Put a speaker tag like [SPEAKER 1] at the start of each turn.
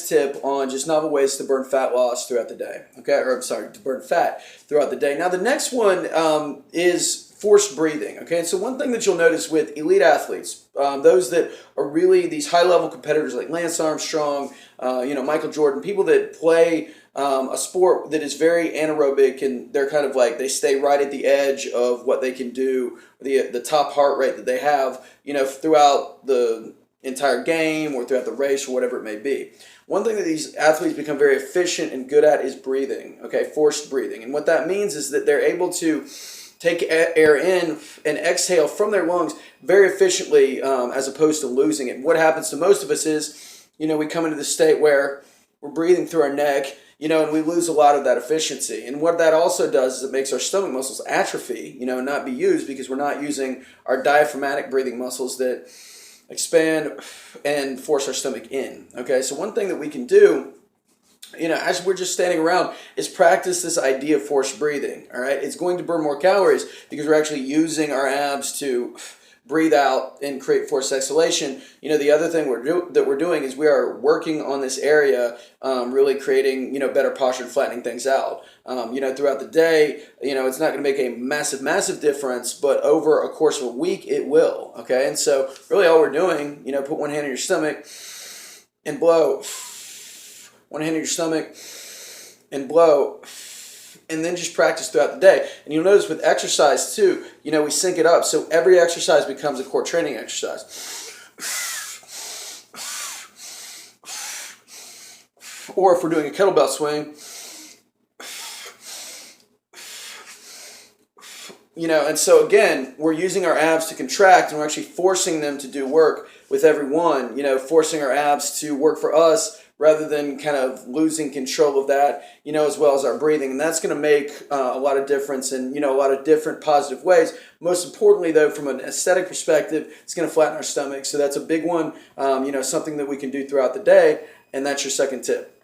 [SPEAKER 1] next tip on just novel ways to burn fat loss throughout the day. Okay, or I'm sorry, to burn fat throughout the day. Now the next one is forced breathing. Okay, and so one thing that you'll notice with elite athletes, those that are really these high-level competitors like Lance Armstrong, Michael Jordan, people that play a sport that is very anaerobic, and they're kind of like they stay right at the edge of what they can do, the top heart rate that they have, throughout the entire game or throughout the race or whatever it may be. One thing that these athletes become very efficient and good at is breathing, okay, forced breathing. And what that means is that they're able to take air in and exhale from their lungs very efficiently, as opposed to losing it. And what happens to most of us is, we come into the state where we're breathing through our neck, and we lose a lot of that efficiency. And what that also does is it makes our stomach muscles atrophy, and not be used because we're not using our diaphragmatic breathing muscles that expand and force our stomach in. Okay, so one thing that we can do, as we're just standing around, is practice this idea of forced breathing. All right, it's going to burn more calories because we're actually using our abs to breathe out and create forced exhalation. The other thing that we're doing is we are working on this area, really creating, better posture and flattening things out. Throughout the day, it's not going to make a massive difference, but over a course of a week, it will. Okay, and so really all we're doing, put one hand on your stomach and blow. One hand on your stomach and blow. And then just practice throughout the day. And you'll notice with exercise too, we sync it up. So every exercise becomes a core training exercise. Or if we're doing a kettlebell swing, and so again, we're using our abs to contract, and we're actually forcing them to do work with every one, forcing our abs to work for us rather than kind of losing control of that, as well as our breathing. And that's going to make a lot of difference in, a lot of different positive ways. Most importantly, though, from an aesthetic perspective, it's going to flatten our stomach. So that's a big one, something that we can do throughout the day. And that's your second tip.